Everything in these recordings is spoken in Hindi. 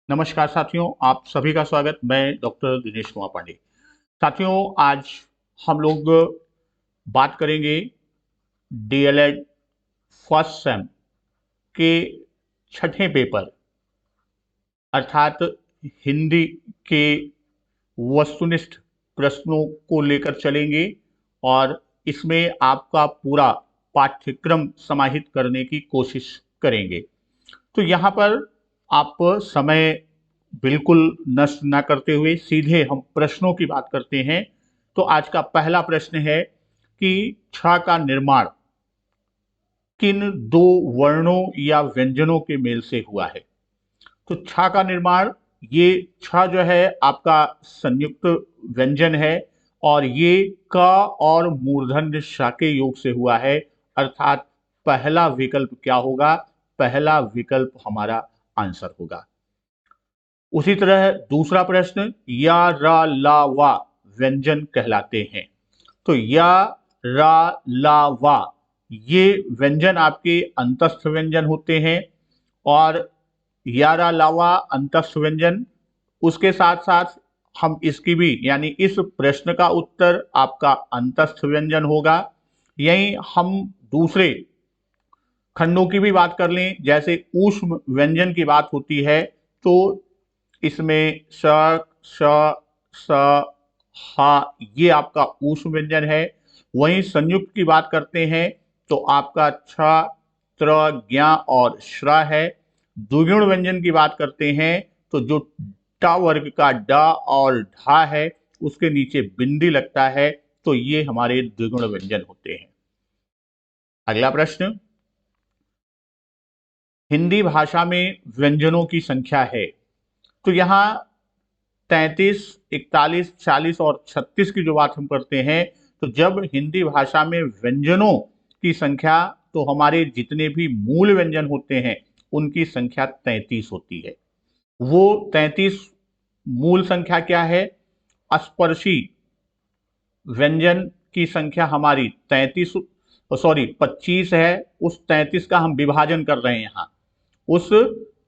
नमस्कार साथियों, आप सभी का स्वागत। मैं डॉक्टर दिनेश कुमार पांडे। साथियों, आज हम लोग बात करेंगे डीएलएड फर्स्ट सेम के छठे पेपर अर्थात हिंदी के वस्तुनिष्ठ प्रश्नों को लेकर चलेंगे और इसमें आपका पूरा पाठ्यक्रम समाहित करने की कोशिश करेंगे। तो यहाँ पर आप समय बिल्कुल नष्ट ना करते हुए सीधे हम प्रश्नों की बात करते हैं। तो आज का पहला प्रश्न है कि छ का निर्माण किन दो वर्णों या व्यंजनों के मेल से हुआ है। तो छ का निर्माण, ये छ जो है आपका संयुक्त व्यंजन है और ये क और मूर्धन्य ष के योग से हुआ है, अर्थात पहला विकल्प क्या होगा? पहला विकल्प हमारा आंसर होगा। उसी तरह दूसरा प्रश्न, या रा ला वा व्यंजन कहलाते हैं। तो या रा ला वा ये व्यंजन आपके अंतस्थ व्यंजन होते हैं और या रा ला वा अंतस्थ व्यंजन, उसके साथ साथ हम इसकी भी यानी इस प्रश्न का उत्तर आपका अंतस्थ व्यंजन होगा। यही हम दूसरे खंडों की भी बात कर लें, जैसे ऊष्म व्यंजन की बात होती है तो इसमें श श स हा ये आपका ऊष्म व्यंजन है। वहीं संयुक्त की बात करते हैं तो आपका छ त्र ज्ञ और श्र है। द्विगुण व्यंजन की बात करते हैं तो जो ट वर्ग का ड और ढा है उसके नीचे बिंदी लगता है, तो ये हमारे द्विगुण व्यंजन होते हैं। अगला प्रश्न, हिंदी भाषा में व्यंजनों की संख्या है। तो यहाँ 33, 41, 40 और 36 की जो बात हम करते हैं, तो जब हिंदी भाषा में व्यंजनों की संख्या, तो हमारे जितने भी मूल व्यंजन होते हैं उनकी संख्या 33 होती है। वो 33 मूल संख्या क्या है? स्पर्शी व्यंजन की संख्या हमारी 25 है। उस 33 का हम विभाजन कर रहे हैं यहाँ। उस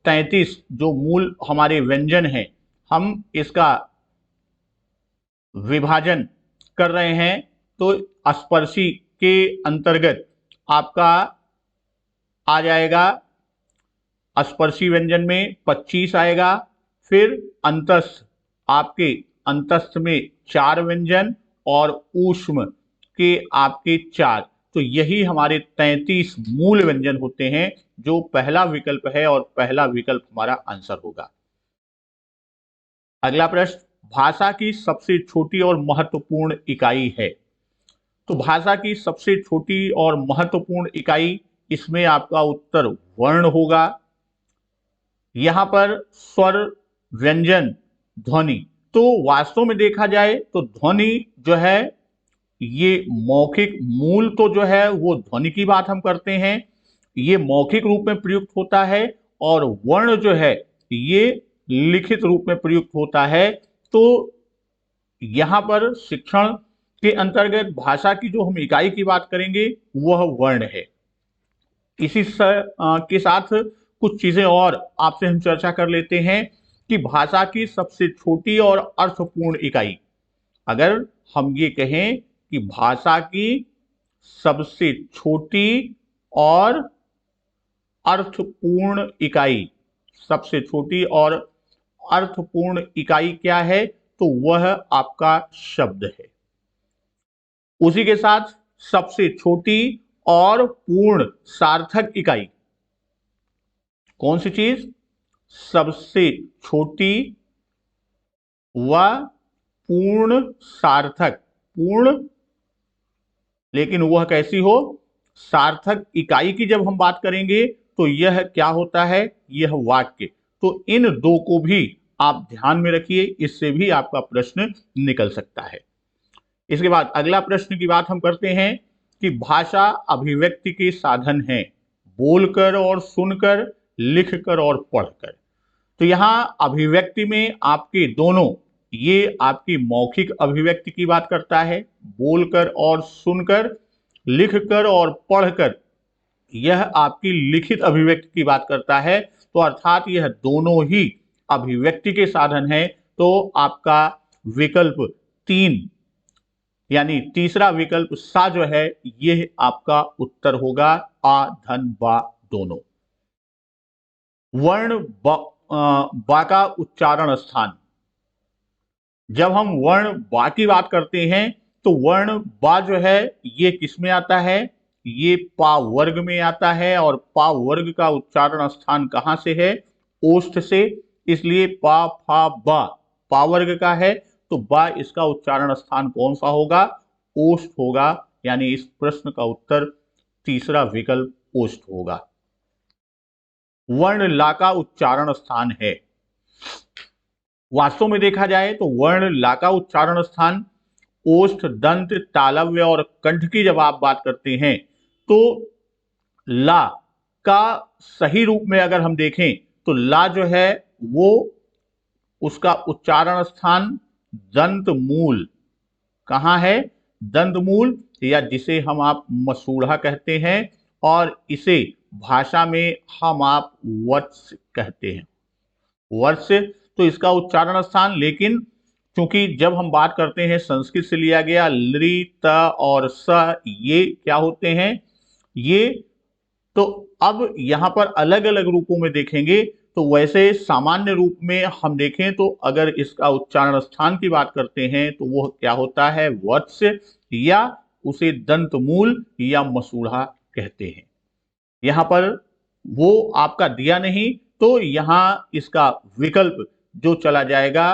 33 जो मूल हमारे व्यंजन हैं, हम इसका विभाजन कर रहे हैं, तो स्पर्शी के अंतर्गत आपका आ जाएगा, स्पर्शी व्यंजन में 25 आएगा। फिर अंतस्थ, आपके अंतस्थ में 4 व्यंजन और ऊष्म के आपके 4, तो यही हमारे 33 मूल व्यंजन होते हैं, जो पहला विकल्प है और पहला विकल्प हमारा आंसर होगा। अगला प्रश्न, भाषा की सबसे छोटी और महत्वपूर्ण इकाई है। तो भाषा की सबसे छोटी और महत्वपूर्ण इकाई, इसमें आपका उत्तर वर्ण होगा। यहां पर स्वर, व्यंजन, ध्वनि, तो वास्तव में देखा जाए तो ध्वनि जो है ये मौखिक मूल, तो जो है वो ध्वनि की बात हम करते हैं, ये मौखिक रूप में प्रयुक्त होता है और वर्ण जो है ये लिखित रूप में प्रयुक्त होता है। तो यहां पर शिक्षण के अंतर्गत भाषा की जो हम इकाई की बात करेंगे वह वर्ण है। इसी के साथ कुछ चीजें और आपसे हम चर्चा कर लेते हैं कि भाषा की सबसे छोटी और अर्थपूर्ण इकाई, अगर हम ये कहें कि भाषा की सबसे छोटी और अर्थपूर्ण इकाई, सबसे छोटी और अर्थपूर्ण इकाई क्या है? तो वह आपका शब्द है। उसी के साथ सबसे छोटी और पूर्ण सार्थक इकाई कौन सी चीज? सबसे छोटी व पूर्ण सार्थक। पूर्ण, लेकिन वह कैसी हो? सार्थक इकाई की जब हम बात करेंगे तो यह क्या होता है? यह वाक्य। तो इन दो को भी आप ध्यान में रखिए, इससे भी आपका प्रश्न निकल सकता है। इसके बाद अगला प्रश्न की बात हम करते हैं कि भाषा अभिव्यक्ति के साधन है, बोलकर और सुनकर, लिखकर और पढ़कर। तो यहां अभिव्यक्ति में आपके दोनों, ये आपकी मौखिक अभिव्यक्ति की बात करता है, बोलकर और सुनकर, लिखकर और पढ़कर यह आपकी लिखित अभिव्यक्ति की बात करता है। तो अर्थात यह दोनों ही अभिव्यक्ति के साधन हैं तो आपका विकल्प 3 यानी तीसरा विकल्प सा जो है यह आपका उत्तर होगा। आ धन बा दोनों। वर्ण बा का उच्चारण स्थान। जब हम वर्ण बा की बात करते हैं तो वर्ण बा जो है ये किस में आता है, ये पा वर्ग में आता है और पा वर्ग का उच्चारण स्थान कहां से है, ओष्ठ से। इसलिए पा फा बा पा वर्ग का है तो बा इसका उच्चारण स्थान कौन सा होगा, ओष्ठ होगा। यानी इस प्रश्न का उत्तर तीसरा विकल्प ओष्ठ होगा। वर्ण ला का उच्चारण स्थान है। वास्तव में देखा जाए तो वर्ण ला का उच्चारण स्थान ओष्ठ, दंत, तालव्य और कंठ की जब आप बात करते हैं तो ला का सही रूप में अगर हम देखें तो ला जो है वो उसका उच्चारण स्थान दंत मूल कहां है, दंत मूल, या जिसे हम आप मसूढ़ा कहते हैं और इसे भाषा में हम आप वत्स कहते हैं, वर्ष। तो इसका उच्चारण स्थान, लेकिन क्योंकि जब हम बात करते हैं संस्कृत से लिया गया लृ त और स ये क्या होते हैं ये, तो अब यहां पर अलग अलग रूपों में देखेंगे तो वैसे सामान्य रूप में हम देखें तो अगर इसका उच्चारण स्थान की बात करते हैं तो वो क्या होता है, वत्स, या उसे दंत मूल या मसूढ़ा कहते हैं। यहां पर वो आपका दिया नहीं तो यहां इसका विकल्प जो चला जाएगा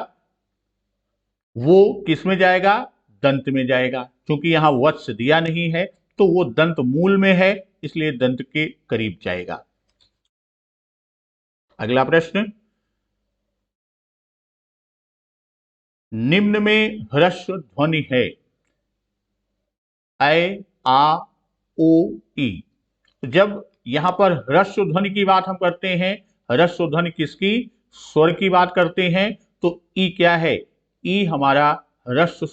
वो किस में जाएगा, दंत में जाएगा। क्योंकि यहां वत्स दिया नहीं है तो वो दंत मूल में है, इसलिए दंत के करीब जाएगा। अगला प्रश्न, निम्न में ह्रस्व ध्वनि है ऐ आ ओ ई। तो जब यहां पर ह्रस्व ध्वनि की बात हम करते हैं, ह्रस्व ध्वनि किसकी, स्वर की बात करते हैं, तो ई क्या है, ई हमारा ह्रस्व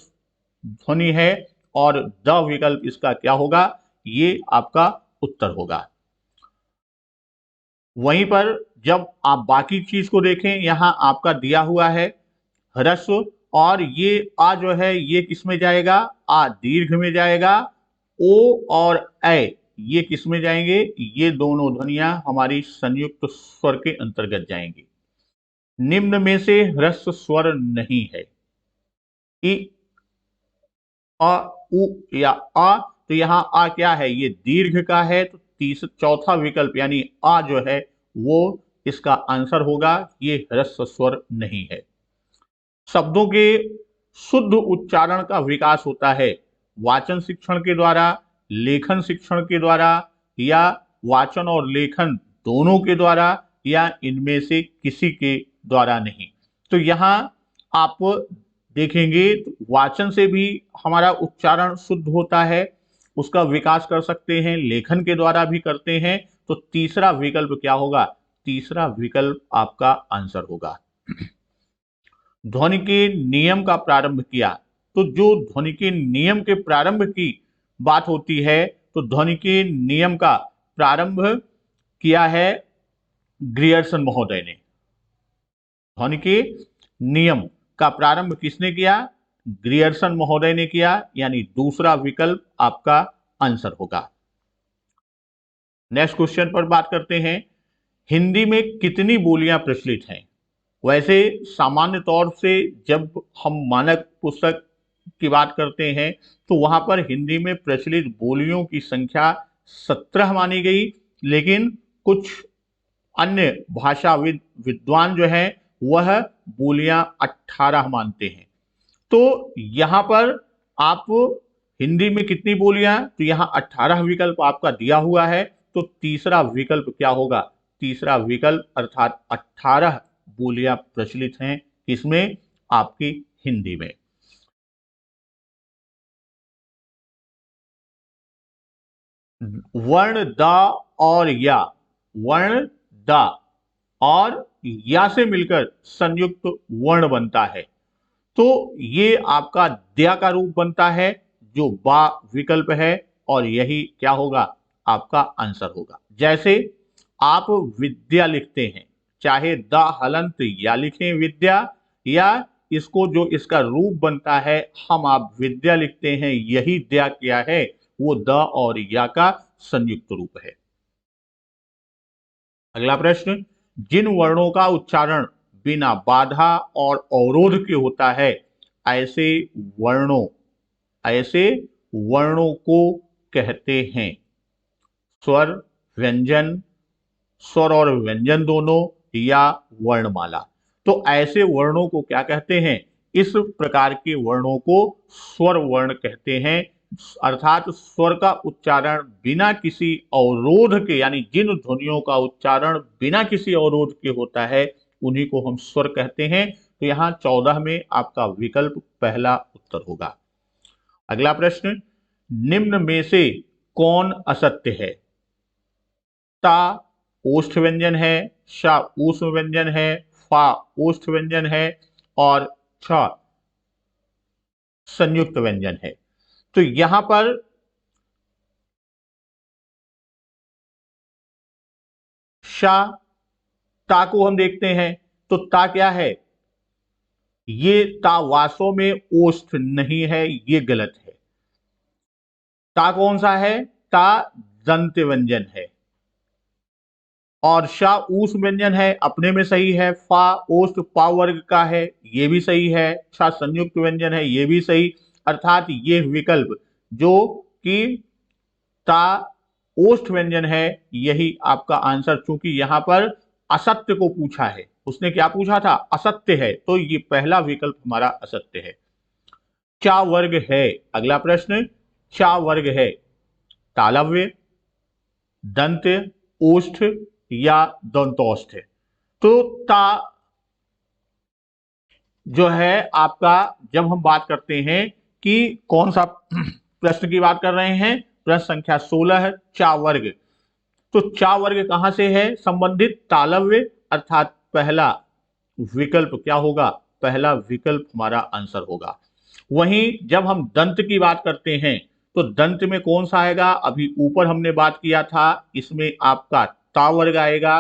ध्वनि है और द विकल्प इसका क्या होगा, ये आपका उत्तर होगा। वहीं पर जब आप बाकी चीज को देखें, यहां आपका दिया हुआ है ह्रस्व और ये आ जो है ये किस में जाएगा, आ दीर्घ में जाएगा। ओ और ए ये किस में जाएंगे, ये दोनों ध्वनियां हमारी संयुक्त स्वर के अंतर्गत जाएंगी। निम्न में से ह्रस्व स्वर नहीं है, ई अ उ या आ, तो यहां आ क्या है, ये दीर्घ का है, तो चौथा विकल्प यानी आ जो है वो इसका आंसर होगा, ये ह्रस्व स्वर नहीं है। शब्दों के शुद्ध उच्चारण का विकास होता है वाचन शिक्षण के द्वारा, लेखन शिक्षण के द्वारा, या वाचन और लेखन दोनों के द्वारा, या इनमें से किसी के द्वारा नहीं। तो यहां आप देखेंगे तो वाचन से भी हमारा उच्चारण शुद्ध होता है, उसका विकास कर सकते हैं, लेखन के द्वारा भी करते हैं। तो तीसरा विकल्प क्या होगा, तीसरा विकल्प आपका आंसर होगा। ध्वनि के नियम का प्रारंभ किया, तो जो ध्वनि के नियम के प्रारंभ की बात होती है तो ध्वनि के नियम का प्रारंभ किया है ग्रियर्सन महोदय ने। ध्वनि के नियम का प्रारंभ किसने किया, ग्रियर्सन महोदय ने किया, यानी दूसरा विकल्प आपका आंसर होगा। नेक्स्ट क्वेश्चन पर बात करते हैं, हिंदी में कितनी बोलियां प्रचलित हैं। वैसे सामान्य तौर से जब हम मानक पुस्तक की बात करते हैं तो वहां पर हिंदी में प्रचलित बोलियों की संख्या 17 मानी गई, लेकिन कुछ अन्य भाषाविद विद्वान जो हैं वह बोलियां 18 मानते हैं। तो यहां पर आप हिंदी में कितनी बोलियां, तो यहां 18 विकल्प आपका दिया हुआ है, तो तीसरा विकल्प क्या होगा, तीसरा विकल्प अर्थात 18 बोलियां प्रचलित हैं किसमें, आपकी हिंदी में। वर्ण द और या, वर्ण द और या से मिलकर संयुक्त वर्ण बनता है, तो ये आपका द्या का रूप बनता है जो बा विकल्प है, और यही क्या होगा, आपका आंसर होगा। जैसे आप विद्या लिखते हैं, चाहे द हलंत या लिखें विद्या, या इसको जो इसका रूप बनता है हम आप विद्या लिखते हैं, यही द्या क्या है, वो द और या का संयुक्त रूप है। अगला प्रश्न, जिन वर्णों का उच्चारण बिना बाधा और अवरोध के होता है, ऐसे वर्णों को कहते हैं स्वर, व्यंजन, स्वर और व्यंजन दोनों, या वर्णमाला। तो ऐसे वर्णों को क्या कहते हैं? इस प्रकार के वर्णों को स्वर वर्ण कहते हैं, अर्थात स्वर का उच्चारण बिना किसी अवरोध के, यानी जिन ध्वनियों का उच्चारण बिना किसी अवरोध के होता है उन्हीं को हम स्वर कहते हैं। तो यहां 14 में आपका विकल्प पहला उत्तर होगा। अगला प्रश्न, निम्न में से कौन असत्य है? ता ओष्ठ व्यंजन है, शा ऊष्म व्यंजन है, फा ओष्ठ व्यंजन है, और छ संयुक्त व्यंजन है। तो यहां पर शा, ता को हम देखते हैं तो ता क्या है? ये ता वास्तव में ओष्ठ नहीं है, ये गलत है। ता कौन सा है? ता दंत व्यंजन है। और शा ऊष्म व्यंजन है, अपने में सही है। फा ओष्ठ पा वर्ग का है, ये भी सही है। छा संयुक्त व्यंजन है, ये भी सही। अर्थात ये विकल्प जो कि ता ओष्ठ व्यंजन है, यही आपका आंसर। चूंकि यहां पर असत्य को पूछा है, उसने क्या पूछा था? असत्य है, तो ये पहला विकल्प हमारा असत्य है। चा वर्ग है। अगला प्रश्न, चा वर्ग है तालव्य, दंत, ओष्ठ या दंतोष्ठ। तो ता जो है आपका, जब हम बात करते हैं कि कौन सा प्रश्न की बात कर रहे हैं, प्रश्न संख्या 16 है, चा वर्ग। तो चा वर्ग कहां से है संबंधित? तालव्य, अर्थात पहला विकल्प क्या होगा? पहला विकल्प हमारा आंसर होगा। वहीं जब हम दंत की बात करते हैं तो दंत में कौन सा आएगा? अभी ऊपर हमने बात किया था, इसमें आपका ता वर्ग आएगा,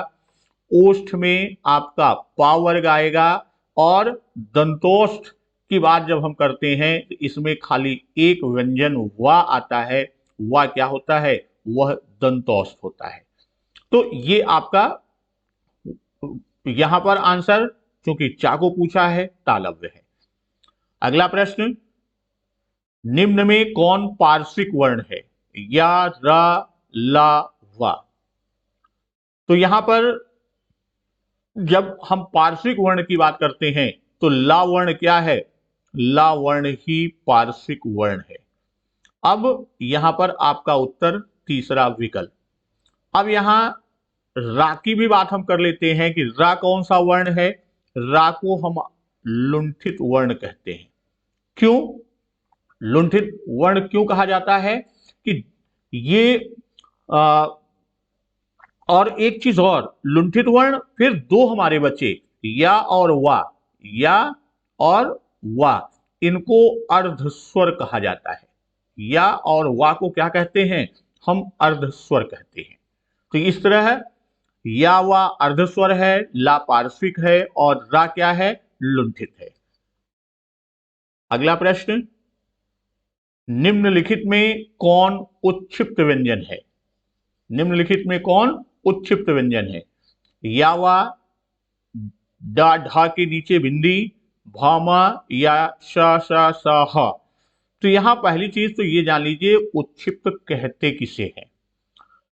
ओष्ठ में आपका पा वर्ग आएगा, और दंतोष्ठ की बात जब हम करते हैं तो इसमें खाली एक व्यंजन वा आता है। वा क्या होता है? वह दंतोष्ठ होता है। तो ये आपका यहां पर आंसर, चूंकि चा को पूछा है, तालव्य है। अगला प्रश्न, निम्न में कौन पार्श्विक वर्ण है? या, रा, ला, वा। तो यहां पर जब हम पार्श्विक वर्ण की बात करते हैं तो ला वर्ण क्या है? ला वर्ण ही पार्श्विक वर्ण है। अब यहां पर आपका उत्तर तीसरा विकल्प। अब यहां रा की भी बात हम कर लेते हैं कि रा कौन सा वर्ण है? रा को हम लुंठित वर्ण कहते हैं। क्यों लुंठित वर्ण क्यों कहा जाता है? कि ये और एक चीज और, लुंठित वर्ण फिर दो हमारे बचे, या और वा, या और वा, इनको अर्धस्वर कहा जाता है। या और वा को क्या कहते हैं? हम अर्धस्वर कहते हैं। तो इस तरह या वा अर्धस्वर है, ला पार्श्विक है, और रा क्या है? लुंठित है। अगला प्रश्न, निम्नलिखित में कौन उच्छिप्त व्यंजन है? निम्नलिखित में कौन उच्छिप्त व्यंजन है? यावा, डा ढा के नीचे बिंदी, भामा, या श श स ह। तो यहां पहली चीज तो ये जान लीजिए उच्छिप्त कहते किसे हैं,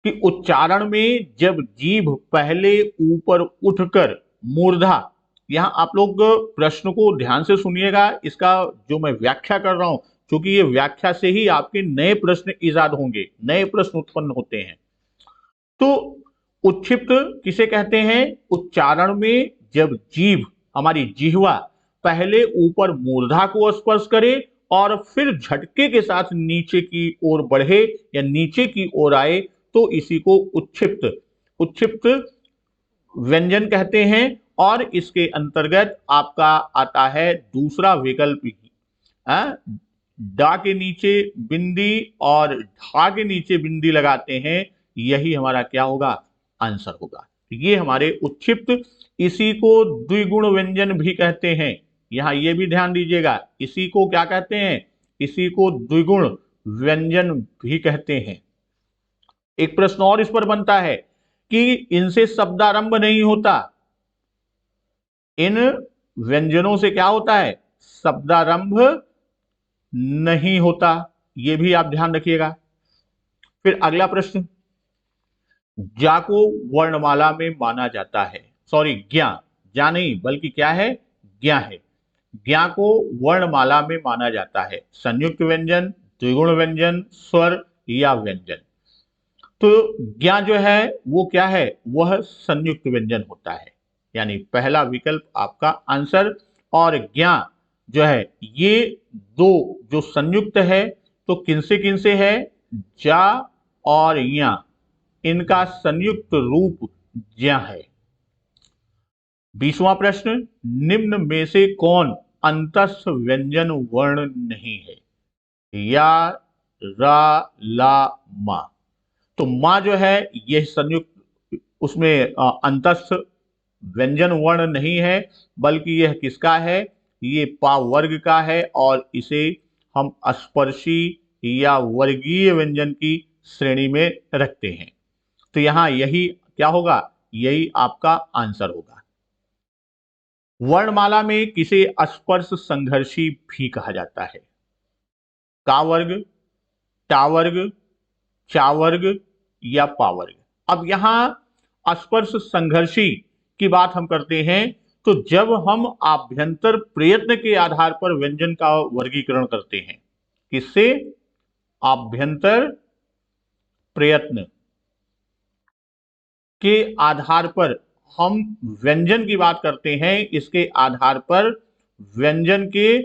कि उच्चारण में जब जीभ पहले ऊपर उठकर मूर्धा, यहां आप लोग प्रश्न को ध्यान से सुनिएगा, इसका जो मैं व्याख्या कर रहा हूं, क्योंकि ये व्याख्या से ही आपके नए प्रश्न इजाद होंगे, नए प्रश्न उत्पन्न होते हैं। तो उच्छिप्त किसे कहते हैं? उच्चारण में जब जीभ, हमारी जिह्वा पहले ऊपर मूर्धा को स्पर्श करे और फिर झटके के साथ नीचे की ओर बढ़े या नीचे की ओर आए, तो इसी को उच्छिप्त व्यंजन कहते हैं। और इसके अंतर्गत आपका आता है दूसरा विकल्प, डा के नीचे बिंदी और ढा के नीचे बिंदी लगाते हैं, यही हमारा क्या होगा? आंसर होगा। ये हमारे उत्क्षिप्त, इसी को द्विगुण व्यंजन भी कहते हैं। यहां ये भी ध्यान दीजिएगा, इसी को क्या कहते हैं, इसी को द्विगुण व्यंजन भी कहते हैं। एक प्रश्न और इस पर बनता है कि इनसे शब्दारंभ नहीं होता, इन व्यंजनों से क्या होता है, शब्दारंभ नहीं होता, यह भी आप ध्यान रखिएगा। फिर अगला प्रश्न, जा को वर्णमाला में माना जाता है, सॉरी ज्ञा, जा नहीं बल्कि क्या है, ज्ञा है। ज्ञा को वर्णमाला में माना जाता है, संयुक्त व्यंजन, द्विगुण व्यंजन, स्वर या व्यंजन। तो ज्ञा जो है वो क्या है, वह संयुक्त व्यंजन होता है, यानी पहला विकल्प आपका आंसर। और ज्ञा जो है ये दो जो संयुक्त है, तो किनसे है, जा और या, इनका संयुक्त रूप ज्ञा है। 20वां प्रश्न, निम्न में से कौन अंतस्थ व्यंजन वर्ण नहीं है, या, रा, ला, मा। तो मां जो है यह संयुक्त, उसमें अंतस्थ व्यंजन वर्ण नहीं है, बल्कि यह किसका है, ये पा वर्ग का है, और इसे हम स्पर्शी या वर्गीय व्यंजन की श्रेणी में रखते हैं। तो यहां यही क्या होगा, यही आपका आंसर होगा। वर्णमाला में किसे स्पर्श संघर्षी भी कहा जाता है, का वर्ग, टा वर्ग, चा वर्ग या पा वर्ग। अब यहां स्पर्श संघर्षी की बात हम करते हैं, तो जब हम आभ्यंतर प्रयत्न के आधार पर व्यंजन का वर्गीकरण करते हैं, किससे, आभ्यंतर प्रयत्न के आधार पर हम व्यंजन की बात करते हैं, इसके आधार पर व्यंजन के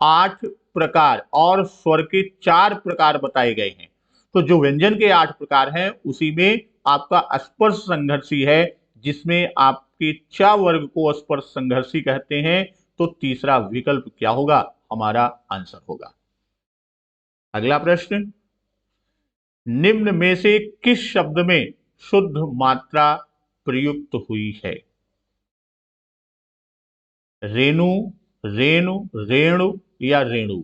8 प्रकार और स्वर के 4 प्रकार बताए गए हैं। तो जो व्यंजन के 8 प्रकार हैं उसी में आपका स्पर्श संघर्षी है, जिसमें आपके चा वर्ग को स्पर्श संघर्षी कहते हैं। तो तीसरा विकल्प क्या होगा, हमारा आंसर होगा। अगला प्रश्न, निम्न में से किस शब्द में शुद्ध मात्रा प्रयुक्त हुई है, रेणु, रेणु, रेणु या रेणु।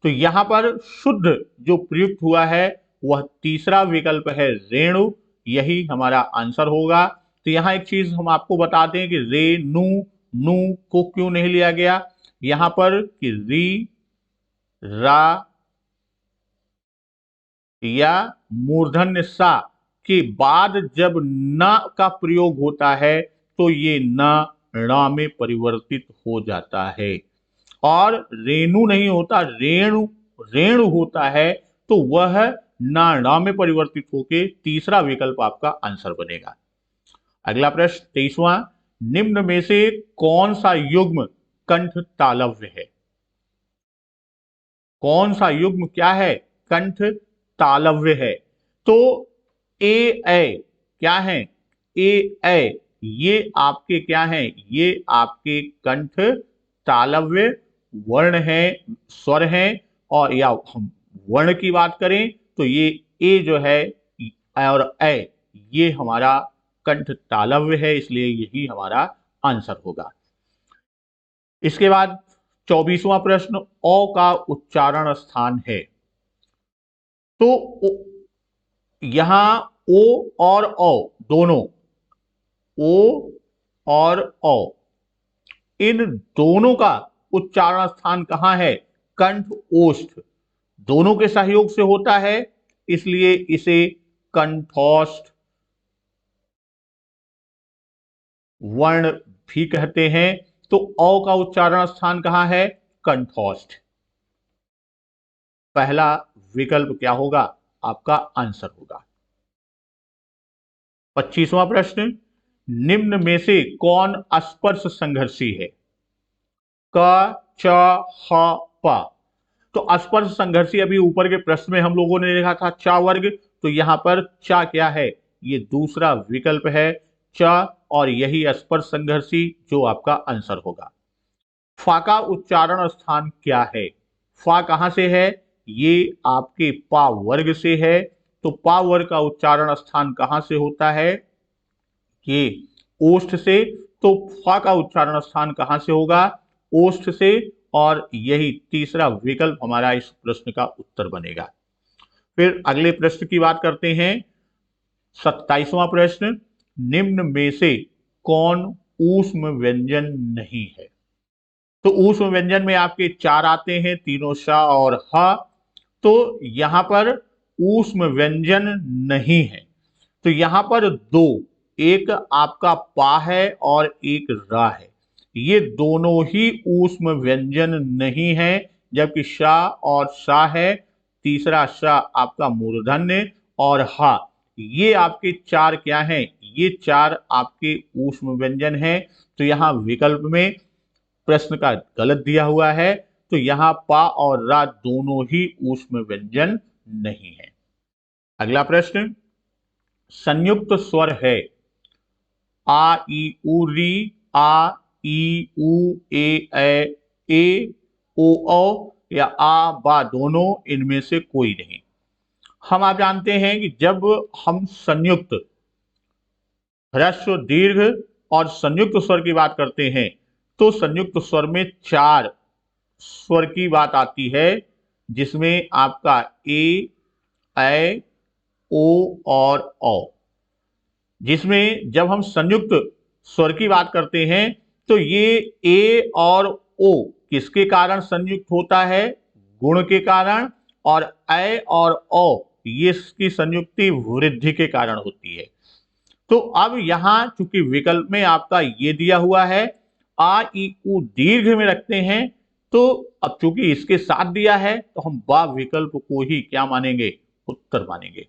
तो यहां पर शुद्ध जो प्रयुक्त हुआ है वह तीसरा विकल्प है, रेणु, यही हमारा आंसर होगा। तो यहां एक चीज हम आपको बता दें कि रे नु नु को क्यों नहीं लिया गया यहां पर, कि री, रा या मूर्धन्य सा के बाद जब न का प्रयोग होता है तो ये न ण में परिवर्तित हो जाता है, और रेणु नहीं होता, रेणु रेणु होता है, तो वह न ण में परिवर्तित होकर तीसरा विकल्प आपका आंसर बनेगा। अगला प्रश्न 23वां, निम्न में से कौन सा युग्म कंठ तालव्य है, कौन सा युग्म क्या है, कंठ तालव्य है। तो ए क्या है, ए ये आपके क्या हैं, ये आपके कंठ तालव्य वर्ण है, स्वर है। और या हम वर्ण की बात करें तो ये ए जो है और ए, ये हमारा कंठ तालव्य है, इसलिए यही हमारा आंसर होगा। इसके बाद 24वां प्रश्न, ओ का उच्चारण स्थान है। तो यहां ओ और औ दोनों, ओ और औ, इन दोनों का उच्चारण स्थान कहां है, कंठ ओष्ठ, दोनों के सहयोग से होता है, इसलिए इसे कंठोष्ठ वर्ण भी कहते हैं। तो औ का उच्चारण स्थान कहां है, कंठोष्ठ। पहला विकल्प क्या होगा, आपका आंसर होगा। 25वां प्रश्न, निम्न में से कौन स्पर्श संघर्षी है, क, च, ह, प। तो स्पर्श संघर्षी अभी ऊपर के प्रश्न में हम लोगों ने देखा था चा वर्ग, तो यहां पर चा क्या है, ये दूसरा विकल्प है चा, और यही स्पर्श संघर्षी जो आपका आंसर होगा। फा का उच्चारण स्थान क्या है, फा कहां से है, ये आपके पा वर्ग से है। तो पा वर्ग का उच्चारण स्थान कहां से होता है, ये ओष्ठ से, तो फ का उच्चारण स्थान कहां से होगा? ओष्ठ से, और यही तीसरा विकल्प हमारा इस प्रश्न का उत्तर बनेगा। फिर अगले प्रश्न की बात करते हैं। 27वां प्रश्न, निम्न में से कौन ऊष्म व्यंजन नहीं है? तो ऊष्म व्यंजन में आपके चार आते हैं, तीनों श और ह। तो यहां पर ऊष्म व्यंजन नहीं है, तो यहां पर दो, एक आपका पा है और एक रा है, ये दोनों ही ऊष्म व्यंजन नहीं है, जबकि शा और सा है, तीसरा शा आपका मूर्धन्य और हा, ये आपके चार क्या हैं? ये चार आपके ऊष्म व्यंजन हैं। तो यहां विकल्प में प्रश्न का गलत दिया हुआ है, तो यहां पा और रा दोनों ही ऊष्म व्यंजन नहीं है। अगला प्रश्न, संयुक्त स्वर है आ ई उ री, आ ई उ ए ओ या आ बा दोनों, इनमें से कोई नहीं। हम आप जानते हैं कि जब हम संयुक्त ह्रस्व, दीर्घ और संयुक्त स्वर की बात करते हैं, तो संयुक्त स्वर में चार स्वर की बात आती है, जिसमें आपका ए ओ और औ, जिसमें जब हम संयुक्त स्वर की बात करते हैं तो ये ए और ओ किसके कारण संयुक्त होता है? गुण के कारण, और ए और ओ ये इसकी संयुक्ति वृद्धि के कारण होती है। तो अब यहां चूंकि विकल्प में आपका ये दिया हुआ है, आ ई उ दीर्घ में रखते हैं, तो अब चूंकि इसके साथ दिया है तो हम बा विकल्प को ही क्या मानेंगे? उत्तर मानेंगे।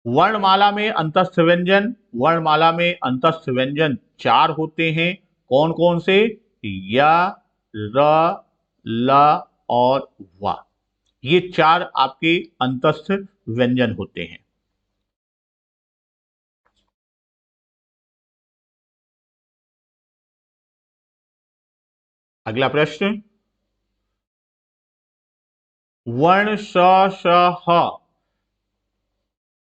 वर्णमाला में अंतस्थ व्यंजन, वर्णमाला में अंतस्थ व्यंजन चार होते हैं। कौन कौन से? या, र, ल और वा, ये चार आपके अंतस्थ व्यंजन होते हैं। अगला प्रश्न, वर्ण श, श, ह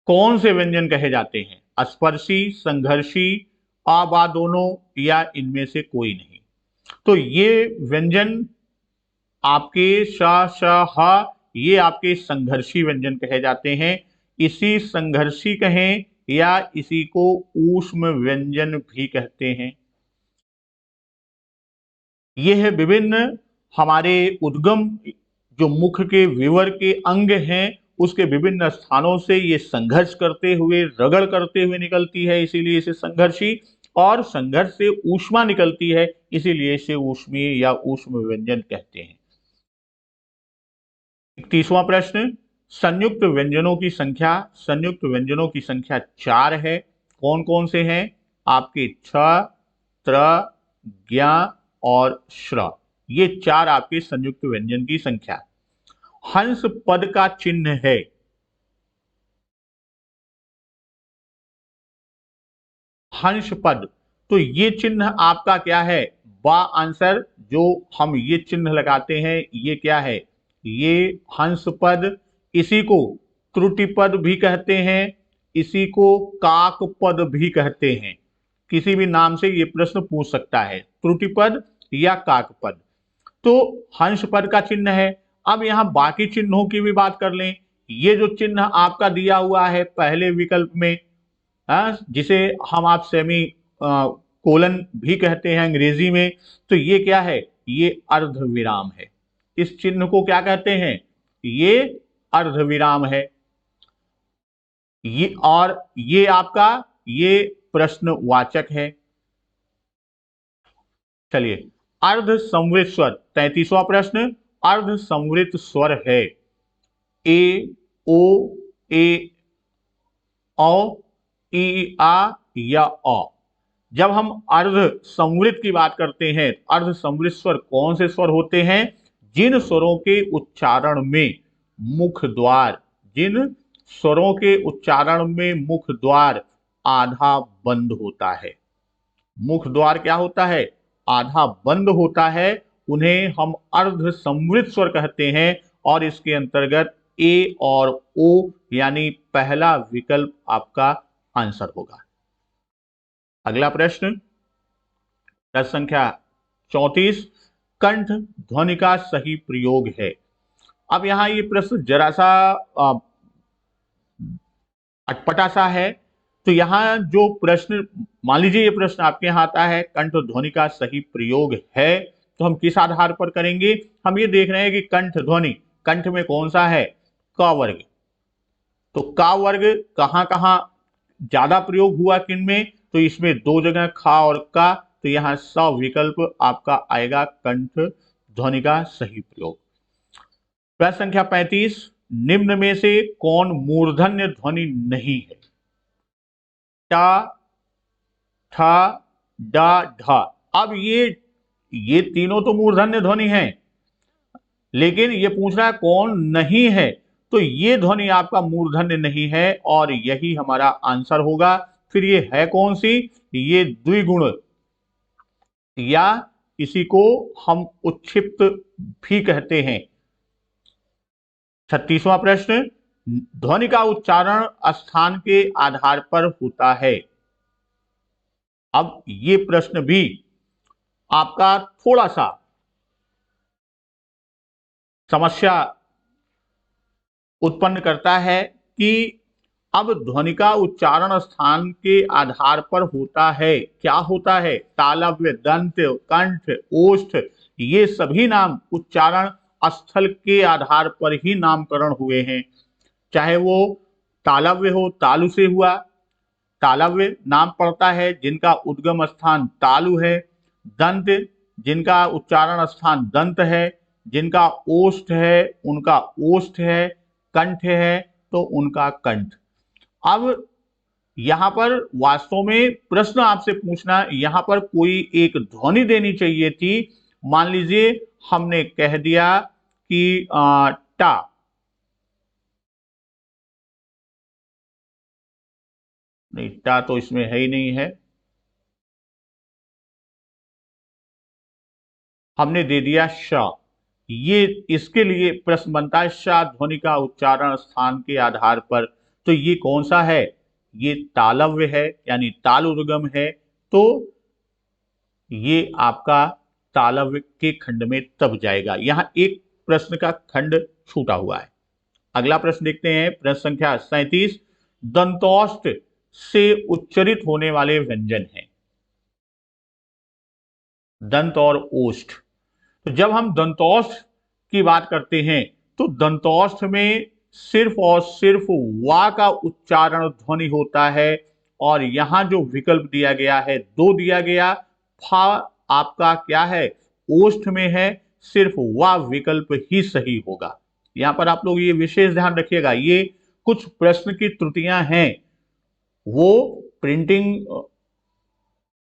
कौन से व्यंजन कहे जाते हैं? स्पर्शी, संघर्षी, आ बा दोनों, या इनमें से कोई नहीं। तो ये व्यंजन आपके श, श, ह ये आपके संघर्षी व्यंजन कहे जाते हैं। इसी संघर्षी कहें या इसी को ऊष्म व्यंजन भी कहते हैं। यह विभिन्न हमारे उद्गम जो मुख के विवर के अंग हैं, उसके विभिन्न स्थानों से ये संघर्ष करते हुए, रगड़ करते हुए निकलती है, इसीलिए इसे संघर्षी, और संघर्ष से ऊष्मा निकलती है, इसीलिए इसे ऊष्मीय या ऊष्म व्यंजन कहते हैं। 31वां प्रश्न, संयुक्त व्यंजनों की संख्या, संयुक्त व्यंजनों की संख्या चार है। कौन कौन से हैं? आपके छ, त्र, ज्ञ और श्र, ये चार आपके संयुक्त व्यंजन की संख्या। हंस पद का चिन्ह है, हंस पद, तो ये चिन्ह आपका क्या है? बा आंसर, जो हम ये चिन्ह लगाते हैं ये क्या है? ये हंस पद। इसी को त्रुटि पद भी कहते हैं, इसी को काक पद भी कहते हैं। किसी भी नाम से ये प्रश्न पूछ सकता है, त्रुटि पद या काक पद। तो हंस पद का चिन्ह है। अब यहां बाकी चिन्हों की भी बात कर लें। ये जो चिन्ह आपका दिया हुआ है पहले विकल्प में, जिसे हम आप सेमी कोलन भी कहते हैं अंग्रेजी में, तो ये क्या है? ये अर्ध विराम है। इस चिन्ह को क्या कहते हैं? ये अर्ध विराम है। ये और ये आपका ये प्रश्नवाचक है। चलिए, अर्ध संवृत स्वर, 33वां प्रश्न, अर्ध संवृत स्वर है ए ओ ए औ ई आ या औ। जब हम अर्ध संवृत की बात करते हैं, अर्ध संवृत स्वर कौन से स्वर होते हैं? जिन स्वरों के उच्चारण में मुख द्वार, जिन स्वरों के उच्चारण में मुख द्वार आधा बंद होता है। मुख द्वार क्या होता है? आधा बंद होता है, उन्हें हम अर्ध संवृत स्वर कहते हैं, और इसके अंतर्गत ए और ओ यानी पहला विकल्प आपका आंसर होगा। अगला प्रश्न, प्रश्न संख्या 34, कंठ ध्वनि का सही प्रयोग है। अब यहां ये प्रश्न जरा सा अटपटा सा है। तो यहां जो प्रश्न, मान लीजिए ये प्रश्न आपके यहां आता है, कंठ ध्वनि का सही प्रयोग है, तो हम किस आधार पर करेंगे? हम ये देख रहे हैं कि कंठ ध्वनि, कंठ में कौन सा है? क वर्ग। तो क वर्ग कहां कहां ज्यादा प्रयोग हुआ, किन में? तो इसमें दो जगह खा और का, तो यहां स विकल्प आपका आएगा कंठ ध्वनि का सही प्रयोग। प्रश्न संख्या 35, निम्न में से कौन मूर्धन्य ध्वनि नहीं है? टा, ठा, डा, ढा। अब ये तीनों तो मूर्धन्य ध्वनि हैं, लेकिन ये पूछ रहा है कौन नहीं है। तो ये ध्वनि आपका मूर्धन्य नहीं है और यही हमारा आंसर होगा। फिर ये है कौन सी? ये द्विगुण, या इसी को हम उच्छिप्त भी कहते हैं। 36वां प्रश्न, ध्वनि का उच्चारण स्थान के आधार पर होता है। अब ये प्रश्न भी आपका थोड़ा सा समस्या उत्पन्न करता है कि अब ध्वनि का उच्चारण स्थान के आधार पर होता है। क्या होता है? तालव्य, दंत, कंठ, ओष्ठ, ये सभी नाम उच्चारण स्थल के आधार पर ही नामकरण हुए हैं। चाहे वो तालव्य हो, तालु से हुआ, तालव्य नाम पड़ता है जिनका उद्गम स्थान तालु है। दंत, जिनका उच्चारण स्थान दंत है। जिनका ओष्ठ है उनका ओष्ठ है। कंठ है तो उनका कंठ। अब यहां पर वास्तव में प्रश्न आपसे पूछना, यहां पर कोई एक ध्वनि देनी चाहिए थी। मान लीजिए हमने कह दिया कि टा, नहीं टा तो इसमें है ही नहीं है, हमने दे दिया श। ये इसके लिए प्रश्न बनता है श ध्वनि का उच्चारण स्थान के आधार पर। तो ये कौन सा है? ये तालव्य है, यानी ताल उद्गम है। तो ये आपका तालव्य के खंड में तब जाएगा। यहां एक प्रश्न का खंड छूटा हुआ है। अगला प्रश्न देखते हैं, प्रश्न संख्या 37, दंतोष्ठ से उच्चरित होने वाले व्यंजन हैं। दंत और ओष्ठ। तो जब हम दंतोष्ठ की बात करते हैं तो दंतोष्ठ में सिर्फ और सिर्फ वा का उच्चारण ध्वनि होता है। और यहां जो विकल्प दिया गया है, दो दिया गया, फा आपका क्या है? ओष्ठ में है, सिर्फ वा विकल्प ही सही होगा। यहां पर आप लोग ये विशेष ध्यान रखिएगा, ये कुछ प्रश्न की त्रुटियां हैं, वो प्रिंटिंग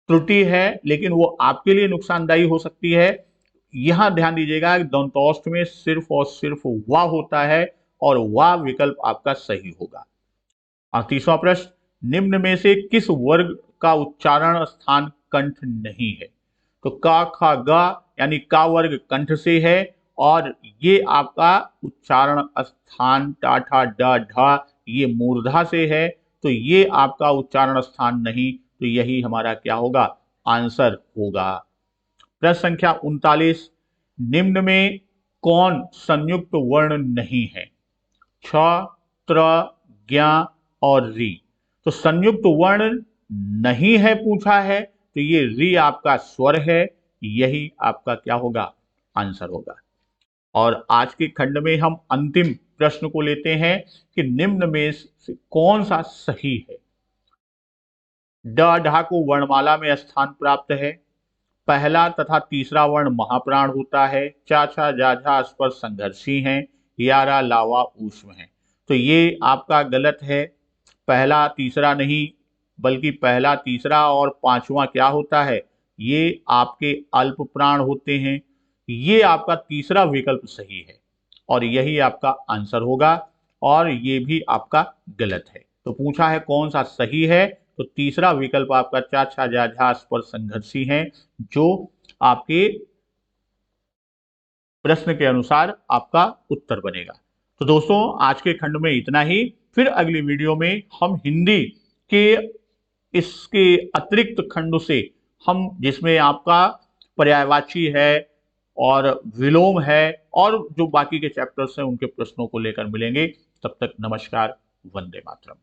त्रुटि है, लेकिन वो आपके लिए नुकसानदायी हो सकती है। यहां ध्यान दीजिएगा कि दंतोष्ठ में सिर्फ और सिर्फ वा होता है और वा विकल्प आपका सही होगा। 38वां प्रश्न, निम्न में से किस वर्ग का उच्चारण स्थान कंठ नहीं है? तो का, खा, गा, यानी का वर्ग कंठ से है और ये आपका उच्चारण स्थान टा, ठा, डा, ढा, ये मूर्धा से है। तो ये आपका उच्चारण स्थान नहीं, तो यही हमारा क्या होगा? आंसर होगा। प्रश्न संख्या 39, निम्न में कौन संयुक्त वर्ण नहीं है? छ, त्र, ज्ञा और री। तो संयुक्त वर्ण नहीं है पूछा है, तो ये री आपका स्वर है, यही आपका क्या होगा? आंसर होगा। और आज के खंड में हम अंतिम प्रश्न को लेते हैं कि निम्न में से कौन सा सही है? ड, ढा को वर्णमाला में स्थान प्राप्त है। पहला तथा तीसरा वर्ण महाप्राण होता है। चा, छा, जा, झा स्पर्श संघर्षी हैं। यारा, लावा ऊष्म है। तो ये आपका गलत है। पहला तीसरा नहीं, बल्कि पहला तीसरा और पांचवा क्या होता है? ये आपके अल्प प्राण होते हैं। ये आपका तीसरा विकल्प सही है और यही आपका आंसर होगा। और ये भी आपका गलत है। तो पूछा है कौन सा सही है, तो तीसरा विकल्प आपका चा, छा, जा, झा स्पर्श संघर्षी है, जो आपके प्रश्न के अनुसार आपका उत्तर बनेगा। तो दोस्तों आज के खंड में इतना ही। फिर अगली वीडियो में हम हिंदी के इसके अतिरिक्त खंड से हम, जिसमें आपका पर्यायवाची है और विलोम है और जो बाकी के चैप्टर्स हैं उनके प्रश्नों को लेकर मिलेंगे। तब तक नमस्कार, वंदे मातरम।